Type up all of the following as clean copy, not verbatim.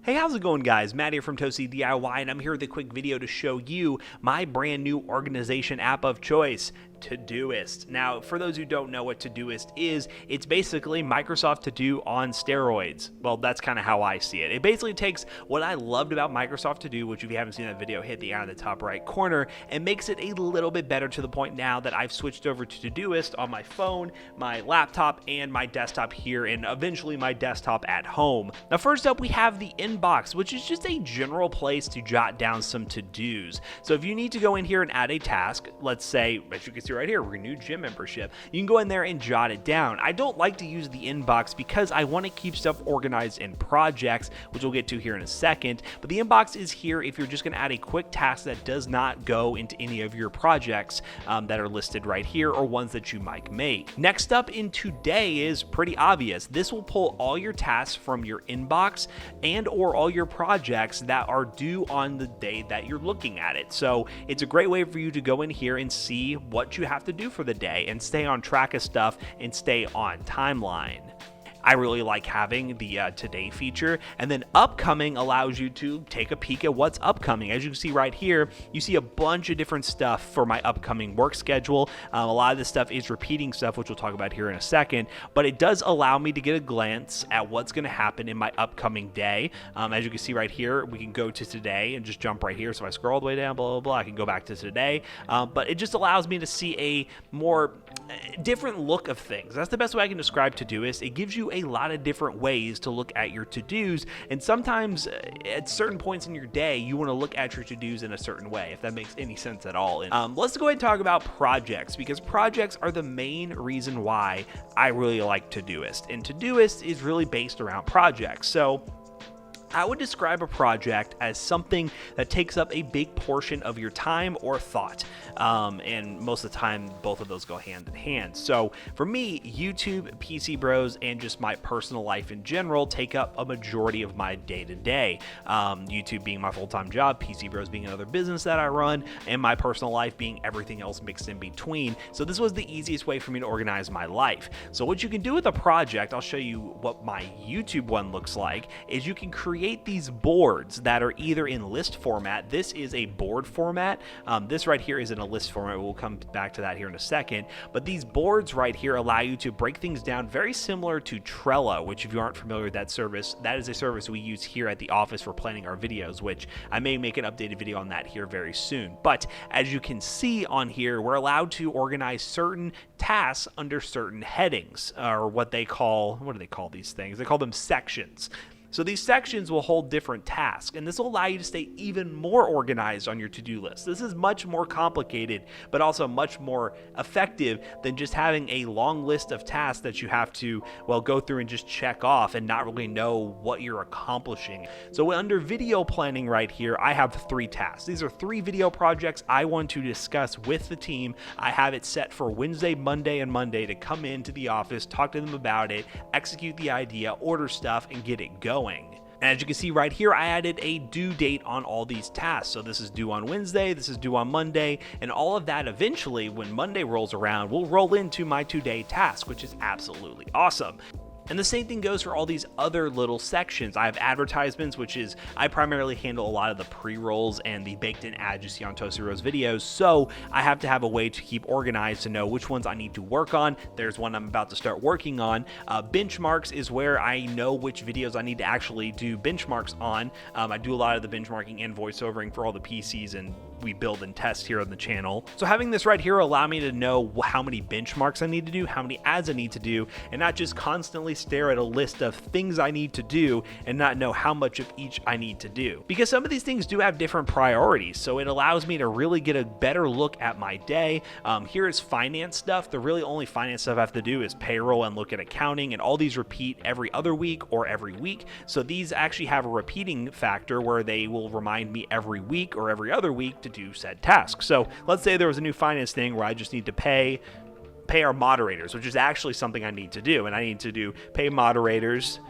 Hey, how's it going, guys? Matt here from Toasty DIY, and I'm here with a quick video to show you my brand new organization app of choice, Todoist. Now, for those who don't know what Todoist is, it's basically Microsoft To Do on steroids. Well, that's kind of how I see it. It basically takes what I loved about Microsoft To Do, which if you haven't seen that video, hit the eye in the top right corner, and makes it a little bit better to the point now that I've switched over to Todoist on my phone, my laptop, and my desktop here, and eventually my desktop at home. Now, first up, we have the inbox, which is just a general place to jot down some to-dos. So if you need to go in here and add a task, let's say, as you can see right here, renew gym membership, you can go in there and jot it down. I don't like to use the inbox because I want to keep stuff organized in projects, which we'll get to here in a second, but the inbox is here if you're just going to add a quick task that does not go into any of your projects that are listed right here or ones that you might make. Next up in today is pretty obvious. This will pull all your tasks from your inbox and or all your projects that are due on the day that you're looking at it. So it's a great way for you to go in here and see what you have to do for the day and stay on track of stuff and stay on timeline. I really like having the today feature, and then upcoming allows you to take a peek at what's upcoming. As you can see right here, you see a bunch of different stuff for my upcoming work schedule. A lot of this stuff is repeating stuff, which we'll talk about here in a second, but it does allow me to get a glance at what's going to happen in my upcoming day. As you can see right here, we can go to today and just jump right here. So if I scroll all the way down, blah, blah, blah, I can go back to today, but it just allows me to see a more different look of things. That's the best way I can describe Todoist. It gives you a lot of different ways to look at your to-dos, and sometimes at certain points in your day you want to look at your to-dos in a certain way, if that makes any sense at all. And let's go ahead and talk about projects, because projects are the main reason why I really like Todoist, and Todoist is really based around projects. So I would describe a project as something that takes up a big portion of your time or thought, and most of the time both of those go hand in hand. So for me, YouTube, PC Bros, and just my personal life in general take up a majority of my day-to-day. YouTube being my full-time job, PC Bros being another business that I run, and my personal life being everything else mixed in between. So this was the easiest way for me to organize my life. So what you can do with a project, I'll show you what my YouTube one looks like, is you can create these boards that are either in list format. This is a board format. This right here is in a list format. We'll come back to that here in a second. But these boards right here allow you to break things down very similar to Trello, which if you aren't familiar with that service, that is a service we use here at the office for planning our videos, which I may make an updated video on that here very soon. But as you can see on here, we're allowed to organize certain tasks under certain headings, or what do they call these things? They call them sections. So these sections will hold different tasks, and this will allow you to stay even more organized on your to-do list. This is much more complicated, but also much more effective than just having a long list of tasks that you have to, well, go through and just check off and not really know what you're accomplishing. So under video planning right here, I have 3 tasks. These are 3 video projects I want to discuss with the team. I have it set for Wednesday, Monday, and Monday to come into the office, talk to them about it, execute the idea, order stuff, and get it going. And as you can see right here, I added a due date on all these tasks. So this is due on Wednesday, this is due on Monday, and all of that eventually, when Monday rolls around, will roll into my today task, which is absolutely awesome. And the same thing goes for all these other little sections. I have advertisements, which is, I primarily handle a lot of the pre-rolls and the baked-in ads you see on Toasty Rose videos, so I have to have a way to keep organized to know which ones I need to work on. There's one I'm about to start working on. Benchmarks is where I know which videos I need to actually do benchmarks on. I do a lot of the benchmarking and voiceovering for all the PCs and we build and test here on the channel. So having this right here allow me to know how many benchmarks I need to do, how many ads I need to do, and not just constantly stare at a list of things I need to do and not know how much of each I need to do. Because some of these things do have different priorities, so it allows me to really get a better look at my day. Here is finance stuff. The really only finance stuff I have to do is payroll and look at accounting, and all these repeat every other week or every week. So these actually have a repeating factor where they will remind me every week or every other week to do said task. So let's say there was a new finance thing where I just need to pay our moderators, which is actually something I need to do, and I need to do pay moderators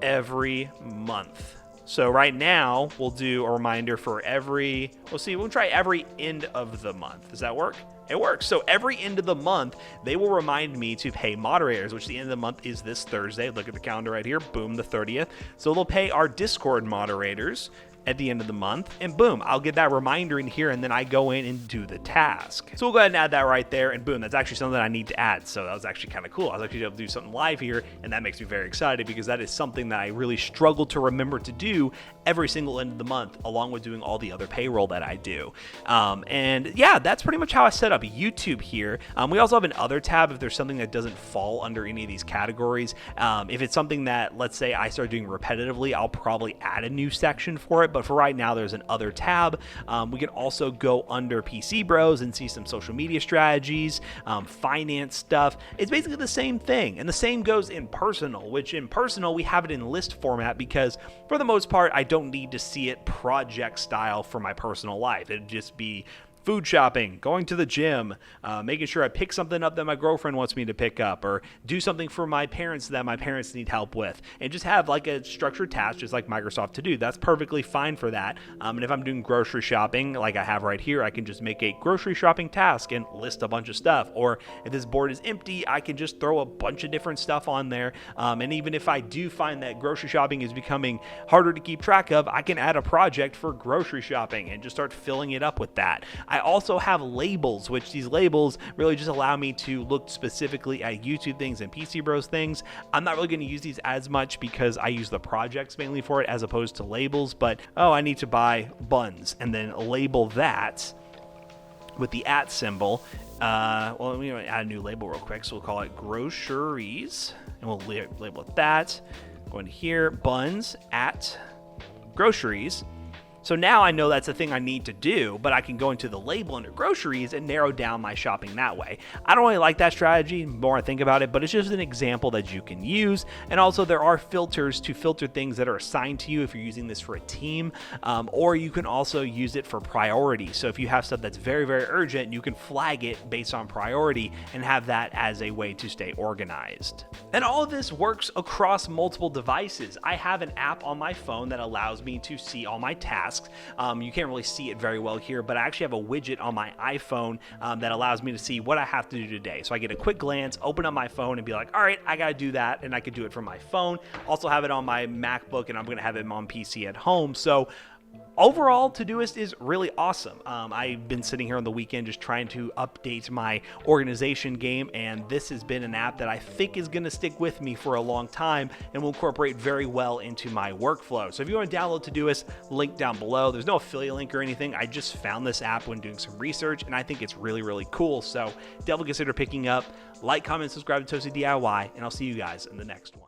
every month. So right now we'll do a reminder for we'll try every end of the month. Does that work? It works. So every end of the month, they will remind me to pay moderators, which the end of the month is this Thursday. Look at the calendar right here. Boom, the 30th. So they'll pay our Discord moderators at the end of the month, and boom, I'll get that reminder in here, and then I go in and do the task. So we'll go ahead and add that right there, and boom, that's actually something that I need to add. So that was actually kind of cool. I was actually able to do something live here, and that makes me very excited because that is something that I really struggle to remember to do every single end of the month, along with doing all the other payroll that I do. And yeah, that's pretty much how I set up YouTube here. We also have an other tab if there's something that doesn't fall under any of these categories. If it's something that, let's say, I start doing repetitively, I'll probably add a new section for it. But for right now, there's an other tab. We can also go under PC Bros and see some social media strategies, finance stuff. It's basically the same thing. And the same goes in personal, which in personal, we have it in list format because for the most part, I don't need to see it project style for my personal life. It'd just be food shopping, going to the gym, making sure I pick something up that my girlfriend wants me to pick up, or do something for my parents that my parents need help with, and just have like a structured task just like Microsoft To Do. That's perfectly fine for that. And if I'm doing grocery shopping like I have right here, I can just make a grocery shopping task and list a bunch of stuff. Or if this board is empty, I can just throw a bunch of different stuff on there. And even if I do find that grocery shopping is becoming harder to keep track of, I can add a project for grocery shopping and just start filling it up with that. I also have labels, which these labels really just allow me to look specifically at YouTube things and PC Bros things. I'm not really going to use these as much because I use the projects mainly for it as opposed to labels. But, oh, I need to buy buns, and then label that with the @ symbol. Well, let me add a new label real quick. So we'll call it groceries, and we'll label it that. Go in here, buns at groceries. So now I know that's a thing I need to do, but I can go into the label under groceries and narrow down my shopping that way. I don't really like that strategy the more I think about it, but it's just an example that you can use. And also there are filters to filter things that are assigned to you if you're using this for a team, or you can also use it for priority. So if you have stuff that's very, very urgent, you can flag it based on priority and have that as a way to stay organized. And all of this works across multiple devices. I have an app on my phone that allows me to see all my tasks. You can't really see it very well here, but I actually have a widget on my iPhone that allows me to see what I have to do today. So I get a quick glance, open up my phone, and be like, all right, I got to do that, and I could do it from my phone. Also have it on my MacBook, and I'm going to have it on PC at home. So overall, Todoist is really awesome. I've been sitting here on the weekend just trying to update my organization game, and this has been an app that I think is going to stick with me for a long time and will incorporate very well into my workflow. So if you want to download Todoist, link down below. There's no affiliate link or anything. I just found this app when doing some research, and I think it's really, really cool. So definitely consider picking up. Like, comment, subscribe to Toasty DIY, and I'll see you guys in the next one.